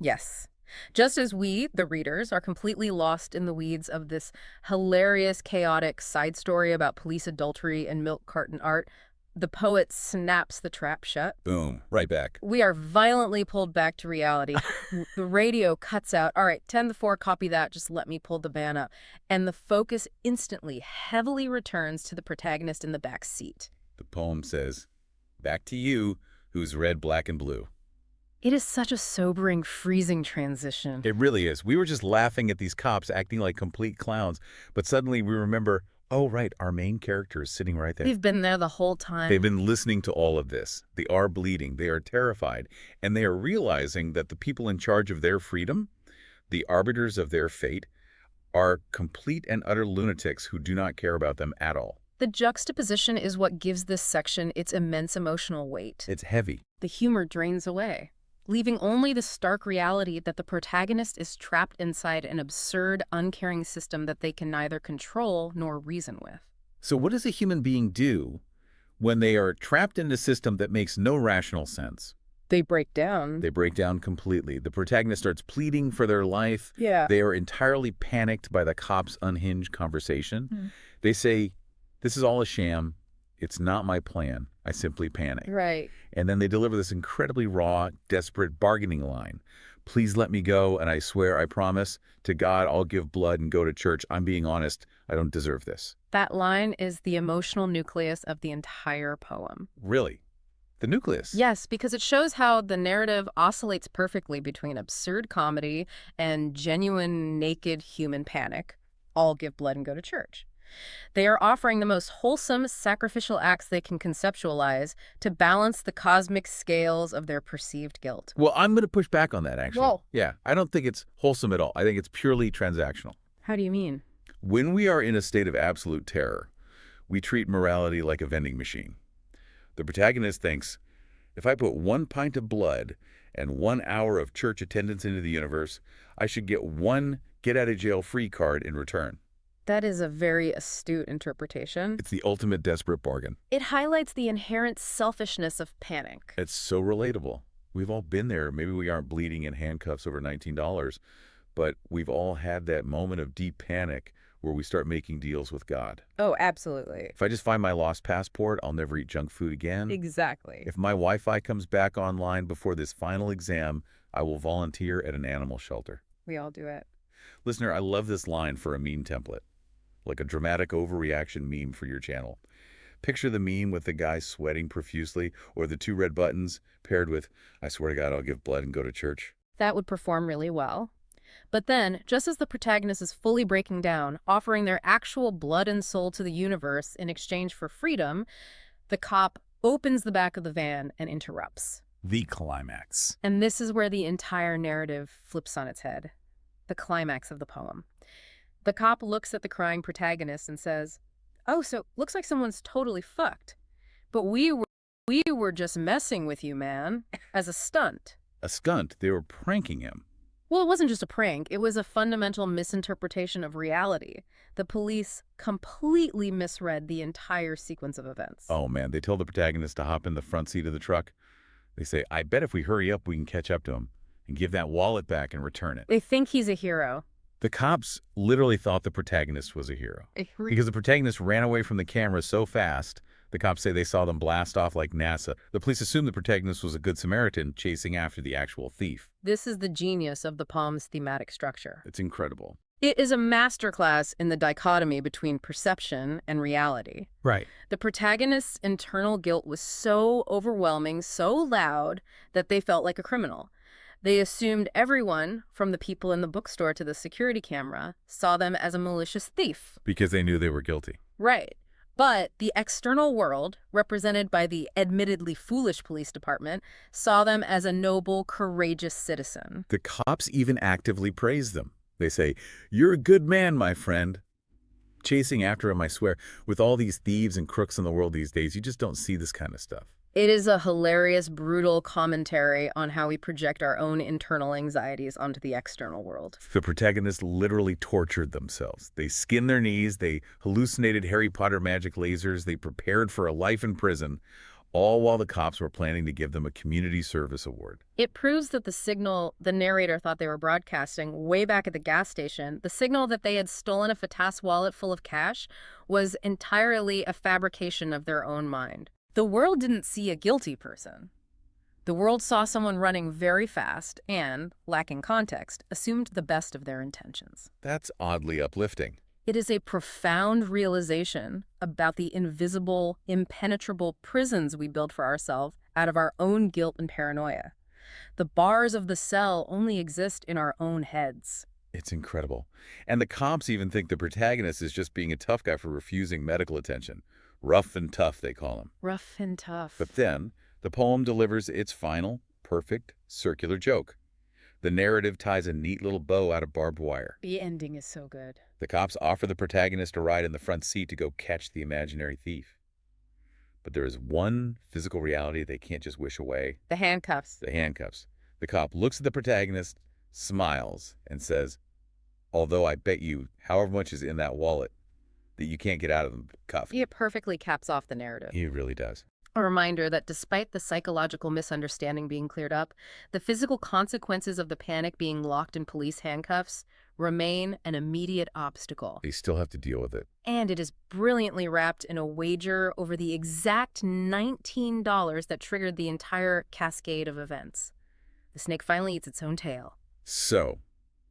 Speaker 2: Yes. Just as we, the readers, are completely lost in the weeds of this hilarious, chaotic side story about police adultery and milk carton art, the poet snaps the trap shut.
Speaker 1: Boom. Right back.
Speaker 2: We are violently pulled back to reality. The radio cuts out. All right, 10-4, copy that. Just let me pull the van up. And the focus instantly, heavily returns to the protagonist in the back seat.
Speaker 1: The poem says, "Back to you, who's red, black, and blue."
Speaker 2: It is such a sobering, freezing transition.
Speaker 1: It really is. We were just laughing at these cops acting like complete clowns, but suddenly we remember, oh, right, our main character is sitting right there.
Speaker 2: They've been there the whole time.
Speaker 1: They've been listening to all of this. They are bleeding. They are terrified. And they are realizing that the people in charge of their freedom, the arbiters of their fate, are complete and utter lunatics who do not care about them at all.
Speaker 2: The juxtaposition is what gives this section its immense emotional weight.
Speaker 1: It's heavy.
Speaker 2: The humor drains away, leaving only the stark reality that the protagonist is trapped inside an absurd, uncaring system that they can neither control nor reason with.
Speaker 1: So what does a human being do when they are trapped in a system that makes no rational sense?
Speaker 2: They break down.
Speaker 1: They break down completely. The protagonist starts pleading for their life.
Speaker 2: Yeah.
Speaker 1: They are entirely panicked by the cop's unhinged conversation. They say, "This is all a sham. It's not my plan. I simply panic."
Speaker 2: Right.
Speaker 1: And then they deliver this incredibly raw, desperate bargaining line. "Please let me go, and I swear, I promise, to God I'll give blood and go to church. I'm being honest. I don't deserve this."
Speaker 2: That line is the emotional nucleus of the entire poem.
Speaker 1: Really? The nucleus?
Speaker 2: Yes, because it shows how the narrative oscillates perfectly between absurd comedy and genuine, naked human panic. All give blood and go to church. They are offering the most wholesome, sacrificial acts they can conceptualize to balance the cosmic scales of their perceived guilt.
Speaker 1: Well, I'm going to push back on that, actually.
Speaker 2: Whoa.
Speaker 1: Yeah, I don't think it's wholesome at all. I think it's purely transactional.
Speaker 2: How do you mean?
Speaker 1: When we are in a state of absolute terror, we treat morality like a vending machine. The protagonist thinks, if I put 1 pint of blood and 1 hour of church attendance into the universe, I should get 1 get-out-of-jail-free card in return.
Speaker 2: That is a very astute interpretation.
Speaker 1: It's the ultimate desperate bargain.
Speaker 2: It highlights the inherent selfishness of panic.
Speaker 1: It's so relatable. We've all been there. Maybe we aren't bleeding in handcuffs over $19, but we've all had that moment of deep panic where we start making deals with God.
Speaker 2: Oh, absolutely.
Speaker 1: If I just find my lost passport, I'll never eat junk food again.
Speaker 2: Exactly.
Speaker 1: If my Wi-Fi comes back online before this final exam, I will volunteer at an animal shelter.
Speaker 2: We all do it.
Speaker 1: Listener, I love this line for a meme template, like a dramatic overreaction meme for your channel. Picture the meme with the guy sweating profusely or the 2 red buttons paired with, I swear to God, I'll give blood and go to church.
Speaker 2: That would perform really well. But then, just as the protagonist is fully breaking down, offering their actual blood and soul to the universe in exchange for freedom, the cop opens the back of the van and interrupts.
Speaker 1: The climax.
Speaker 2: And this is where the entire narrative flips on its head. The climax of the poem. The cop looks at the crying protagonist and says, "Oh, so looks like someone's totally fucked. But we were just messing with you, man, as a stunt."
Speaker 1: A stunt. They were pranking him.
Speaker 2: Well, it wasn't just a prank. It was a fundamental misinterpretation of reality. The police completely misread the entire sequence of events.
Speaker 1: Oh, man. They tell the protagonist to hop in the front seat of the truck. They say, I bet if we hurry up, we can catch up to him and give that wallet back and return it.
Speaker 2: They think he's a hero.
Speaker 1: The cops literally thought the protagonist was a hero because the protagonist ran away from the camera so fast. The cops say they saw them blast off like NASA. The police assumed the protagonist was a good Samaritan chasing after the actual thief.
Speaker 2: This is the genius of the poem's thematic structure.
Speaker 1: It's incredible.
Speaker 2: It is a masterclass in the dichotomy between perception and reality.
Speaker 1: Right.
Speaker 2: The protagonist's internal guilt was so overwhelming, so loud, that they felt like a criminal. They assumed everyone, from the people in the bookstore to the security camera, saw them as a malicious thief.
Speaker 1: Because they knew they were guilty.
Speaker 2: Right. But the external world, represented by the admittedly foolish police department, saw them as a noble, courageous citizen.
Speaker 1: The cops even actively praise them. They say, you're a good man, my friend. Chasing after him, I swear. With all these thieves and crooks in the world these days, you just don't see this kind of stuff.
Speaker 2: It is a hilarious, brutal commentary on how we project our own internal anxieties onto the external world.
Speaker 1: The protagonists literally tortured themselves. They skinned their knees, they hallucinated Harry Potter magic lasers, they prepared for a life in prison, all while the cops were planning to give them a community service award.
Speaker 2: It proves that the signal the narrator thought they were broadcasting way back at the gas station, the signal that they had stolen a FATAS wallet full of cash, was entirely a fabrication of their own mind. The world didn't see a guilty person. The world saw someone running very fast and, lacking context, assumed the best of their intentions.
Speaker 1: That's oddly uplifting.
Speaker 2: It is a profound realization about the invisible, impenetrable prisons we build for ourselves out of our own guilt and paranoia. The bars of the cell only exist in our own heads.
Speaker 1: It's incredible. And the cops even think the protagonist is just being a tough guy for refusing medical attention. Rough and tough, they call him.
Speaker 2: Rough and tough.
Speaker 1: But then, the poem delivers its final, perfect, circular joke. The narrative ties a neat little bow out of barbed wire.
Speaker 2: The ending is so good.
Speaker 1: The cops offer the protagonist a ride in the front seat to go catch the imaginary thief. But there is one physical reality they can't just wish away.
Speaker 2: The handcuffs.
Speaker 1: The handcuffs. The cop looks at the protagonist, smiles, and says, although I bet you however much is in that wallet, that you can't get out of the cuff.
Speaker 2: It perfectly caps off the narrative.
Speaker 1: He really does.
Speaker 2: A reminder that despite the psychological misunderstanding being cleared up, the physical consequences of the panic being locked in police handcuffs remain an immediate obstacle.
Speaker 1: They still have to deal with it.
Speaker 2: And it is brilliantly wrapped in a wager over the exact $19 that triggered the entire cascade of events. The snake finally eats its own tail.
Speaker 1: So,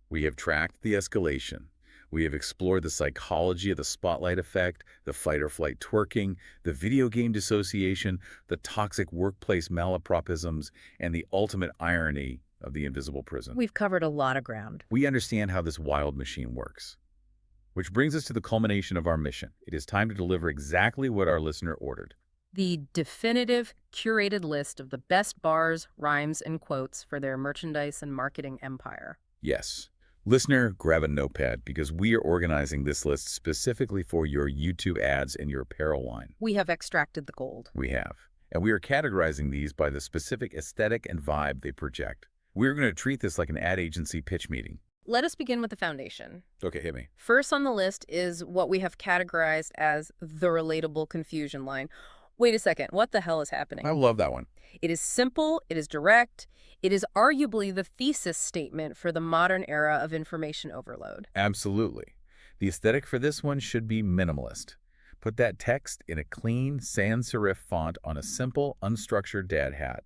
Speaker 1: we have tracked the escalation. We have explored the psychology of the spotlight effect, the fight-or-flight twerking, the video game dissociation, the toxic workplace malapropisms, and the ultimate irony of the invisible prison.
Speaker 2: We've covered a lot of ground.
Speaker 1: We understand how this wild machine works. Which brings us to the culmination of our mission. It is time to deliver exactly what our listener ordered.
Speaker 2: The definitive, curated list of the best bars, rhymes, and quotes for their merchandise and marketing empire.
Speaker 1: Yes. Listener, grab a notepad because we are organizing this list specifically for your YouTube ads and your apparel line.
Speaker 2: We have extracted the gold.
Speaker 1: We have. And we are categorizing these by the specific aesthetic and vibe they project. We're going to treat this like an ad agency pitch meeting.
Speaker 2: Let us begin with the foundation.
Speaker 1: Okay, hit me.
Speaker 2: First on the list is what we have categorized as the relatable confusion line. Wait a second, what the hell is happening?
Speaker 1: I love that one.
Speaker 2: It is simple, it is direct, it is arguably the thesis statement for the modern era of information overload.
Speaker 1: Absolutely. The aesthetic for this one should be minimalist. Put that text in a clean sans serif font on a simple, unstructured dad hat.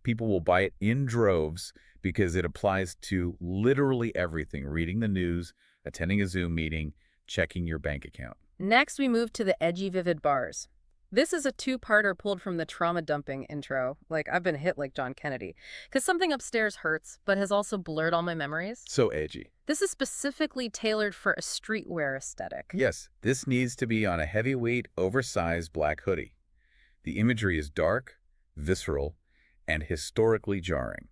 Speaker 1: People will buy it in droves because it applies to literally everything: reading the news, attending a Zoom meeting, checking your bank account.
Speaker 2: Next, we move to the edgy, vivid bars. This is a two-parter pulled from the trauma dumping intro. Like, I've been hit like John Kennedy. Because something upstairs hurts, but has also blurred all my memories.
Speaker 1: So edgy.
Speaker 2: This is specifically tailored for a streetwear aesthetic.
Speaker 1: Yes, this needs to be on a heavyweight, oversized black hoodie. The imagery is dark, visceral, and historically jarring.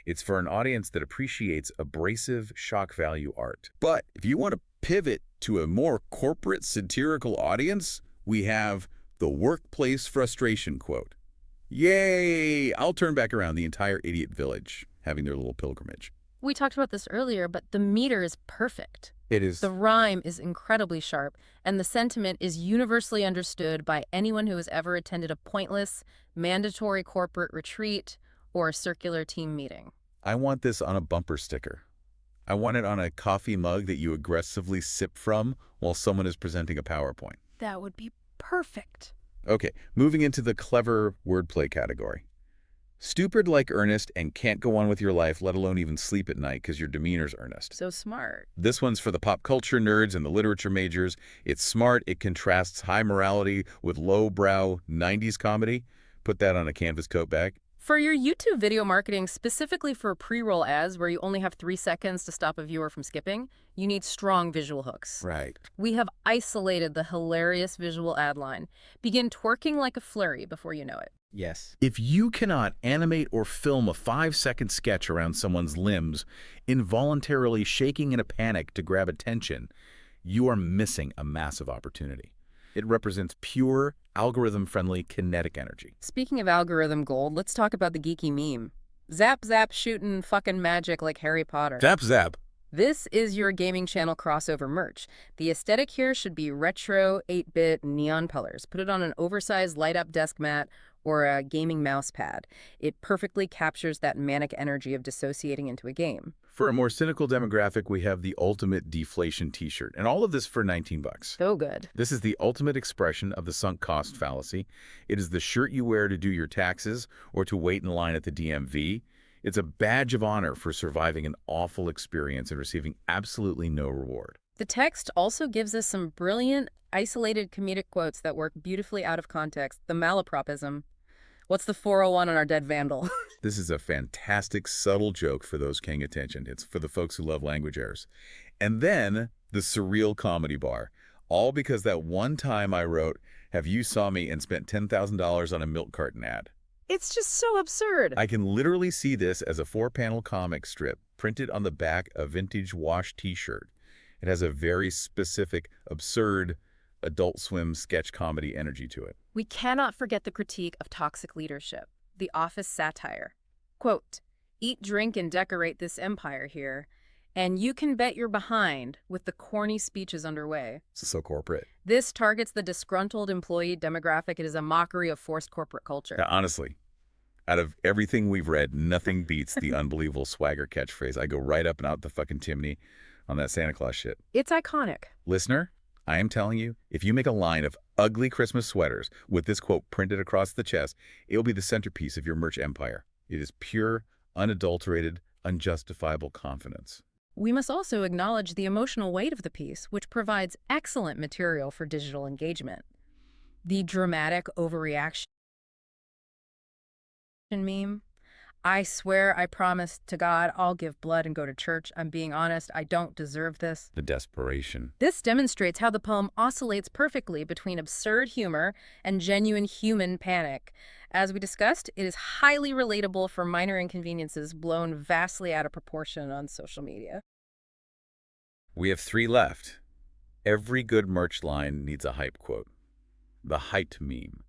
Speaker 1: It's for an audience that appreciates abrasive, shock value art. But if you want to pivot to a more corporate, satirical audience, we have the workplace frustration quote. Yay! I'll turn back around the entire idiot village having their little pilgrimage.
Speaker 2: We talked about this earlier, but the meter is perfect.
Speaker 1: It is.
Speaker 2: The rhyme is incredibly sharp, and the sentiment is universally understood by anyone who has ever attended a pointless, mandatory corporate retreat or a circular team meeting.
Speaker 1: I want this on a bumper sticker. I want it on a coffee mug that you aggressively sip from while someone is presenting a PowerPoint.
Speaker 2: That would be perfect.
Speaker 1: Okay, moving into the clever wordplay category. Stupid like earnest and can't go on with your life, let alone even sleep at night because your demeanor's earnest.
Speaker 2: So smart.
Speaker 1: This one's for the pop culture nerds and the literature majors. It's smart. It contrasts high morality with low-brow 90s comedy. Put that on a canvas coat bag.
Speaker 2: For your YouTube video marketing, specifically for pre-roll ads where you only have 3 seconds to stop a viewer from skipping, you need strong visual hooks.
Speaker 1: Right.
Speaker 2: We have isolated the hilarious visual ad line. Begin twerking like a flurry before you know it.
Speaker 3: Yes.
Speaker 1: If you cannot animate or film a 5-second sketch around someone's limbs, involuntarily shaking in a panic to grab attention, you are missing a massive opportunity. It represents pure, algorithm-friendly kinetic energy.
Speaker 2: Speaking of algorithm gold, let's talk about the geeky meme. Zap zap shooting fucking magic like Harry Potter.
Speaker 1: Zap zap.
Speaker 2: This is your gaming channel crossover merch. The aesthetic here should be retro, 8-bit, neon colors. Put it on an oversized light-up desk mat or a gaming mouse pad. It perfectly captures that manic energy of dissociating into a game.
Speaker 1: For a more cynical demographic, we have the ultimate deflation t-shirt, and all of this for $19.
Speaker 2: So good.
Speaker 1: This is the ultimate expression of the sunk cost fallacy. It is the shirt you wear to do your taxes or to wait in line at the DMV. It's a badge of honor for surviving an awful experience and receiving absolutely no reward.
Speaker 2: The text also gives us some brilliant, isolated comedic quotes that work beautifully out of context. The malapropism. What's the 401 on our dead vandal?
Speaker 1: This is a fantastic, subtle joke for those paying attention. It's for the folks who love language errors. And then the surreal comedy bar. All because that one time I wrote, "Have you saw me," and spent $10,000 on a milk carton ad.
Speaker 2: It's just so absurd.
Speaker 1: I can literally see this as a 4-panel comic strip printed on the back of a vintage wash t-shirt. It has a very specific, absurd, Adult Swim sketch comedy energy to it.
Speaker 2: We cannot forget the critique of toxic leadership, the office satire. Quote, "Eat, drink, and decorate this empire here, and you can bet you're behind with the corny speeches underway."
Speaker 1: So corporate.
Speaker 2: This targets the disgruntled employee demographic. It is a mockery of forced corporate culture.
Speaker 1: Now, honestly, out of everything we've read, nothing beats the unbelievable swagger catchphrase. I go right up and out the fucking chimney on that Santa Claus shit.
Speaker 2: It's iconic.
Speaker 1: Listener, I am telling you, if you make a line of ugly Christmas sweaters with this quote printed across the chest, it'll be the centerpiece of your merch empire. It is pure, unadulterated, unjustifiable confidence.
Speaker 2: We must also acknowledge the emotional weight of the piece, which provides excellent material for digital engagement. The dramatic overreaction meme. I swear, I promise to God, I'll give blood and go to church. I'm being honest, I don't deserve this.
Speaker 1: The desperation.
Speaker 2: This demonstrates how the poem oscillates perfectly between absurd humor and genuine human panic. As we discussed, it is highly relatable for minor inconveniences blown vastly out of proportion on social media.
Speaker 1: We have 3 left. Every good merch line needs a hype quote. The hyped meme.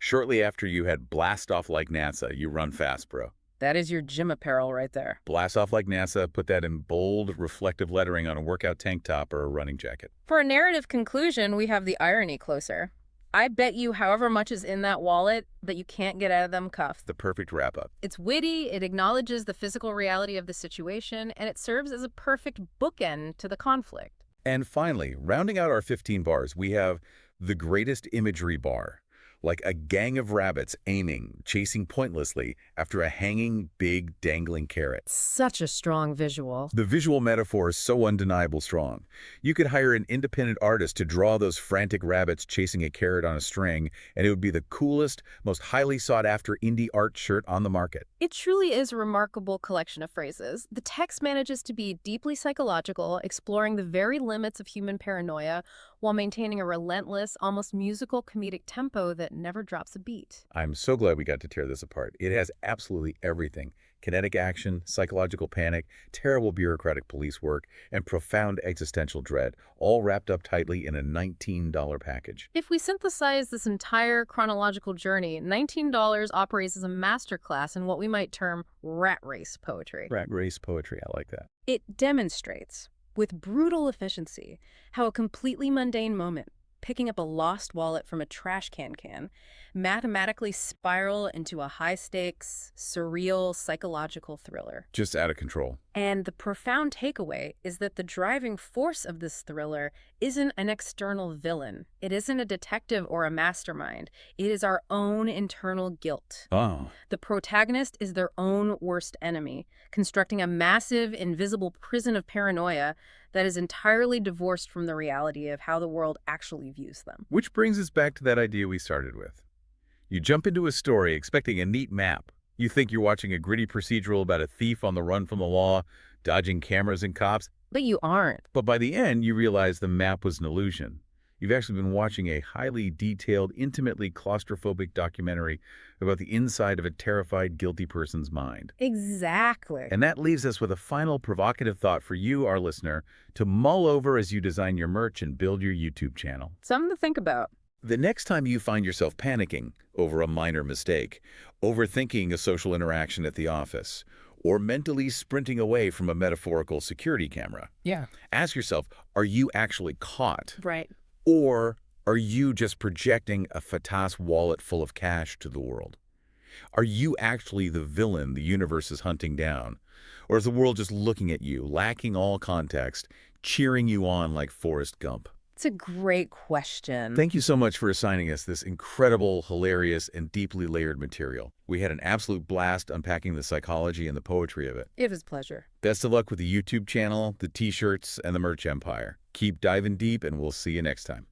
Speaker 1: Shortly after you had blast off like NASA, you run fast, bro.
Speaker 2: That is your gym apparel right there.
Speaker 1: Blast off like NASA, put that in bold, reflective lettering on a workout tank top or a running jacket.
Speaker 2: For a narrative conclusion, we have the irony closer. I bet you however much is in that wallet that you can't get out of them cuffed.
Speaker 1: The perfect wrap-up.
Speaker 2: It's witty, it acknowledges the physical reality of the situation, and it serves as a perfect bookend to the conflict.
Speaker 1: And finally, rounding out our 15 bars, we have the greatest imagery bar. like a gang of rabbits aiming, chasing pointlessly after a hanging, big, dangling carrot.
Speaker 2: Such a strong visual.
Speaker 1: The visual metaphor is so undeniable strong. You could hire an independent artist to draw those frantic rabbits chasing a carrot on a string, and it would be the coolest, most highly sought-after indie art shirt on the market.
Speaker 2: It truly is a remarkable collection of phrases. The text manages to be deeply psychological, exploring the very limits of human paranoia while maintaining a relentless, almost musical comedic tempo that never drops a beat.
Speaker 1: I'm so glad we got to tear this apart. It has absolutely everything. Kinetic action, psychological panic, terrible bureaucratic police work, and profound existential dread, all wrapped up tightly in a $19 package.
Speaker 2: If we synthesize this entire chronological journey, $19 operates as a masterclass in what we might term rat race poetry.
Speaker 1: Rat race poetry, I like that.
Speaker 2: It demonstrates, with brutal efficiency, how a completely mundane moment, picking up a lost wallet from a trash can, mathematically spiral into a high-stakes, surreal, psychological thriller.
Speaker 1: Just out of control.
Speaker 2: And the profound takeaway is that the driving force of this thriller isn't an external villain. It isn't a detective or a mastermind. It is our own internal guilt.
Speaker 1: Oh.
Speaker 2: The protagonist is their own worst enemy, constructing a massive, invisible prison of paranoia that is entirely divorced from the reality of how the world actually views them.
Speaker 1: Which brings us back to that idea we started with. You jump into a story expecting a neat map. You think you're watching a gritty procedural about a thief on the run from the law, dodging cameras and cops.
Speaker 2: But you aren't.
Speaker 1: But by the end, you realize the map was an illusion. You've actually been watching a highly detailed, intimately claustrophobic documentary about the inside of a terrified, guilty person's mind.
Speaker 2: Exactly.
Speaker 1: And that leaves us with a final provocative thought for you, our listener, to mull over as you design your merch and build your YouTube channel.
Speaker 2: Something to think about.
Speaker 1: The next time you find yourself panicking over a minor mistake, overthinking a social interaction at the office, or mentally sprinting away from a metaphorical security camera, ask yourself, are you actually caught?
Speaker 2: Right.
Speaker 1: Or are you just projecting a Fatas wallet full of cash to the world? Are you actually the villain the universe is hunting down? Or is the world just looking at you, lacking all context, cheering you on like Forrest Gump?
Speaker 2: It's a great question.
Speaker 1: Thank you so much for assigning us this incredible, hilarious, and deeply layered material. We had an absolute blast unpacking the psychology and the poetry of it.
Speaker 2: It was a pleasure.
Speaker 1: Best of luck with the YouTube channel, the t-shirts, and the merch empire. Keep diving deep, and we'll see you next time.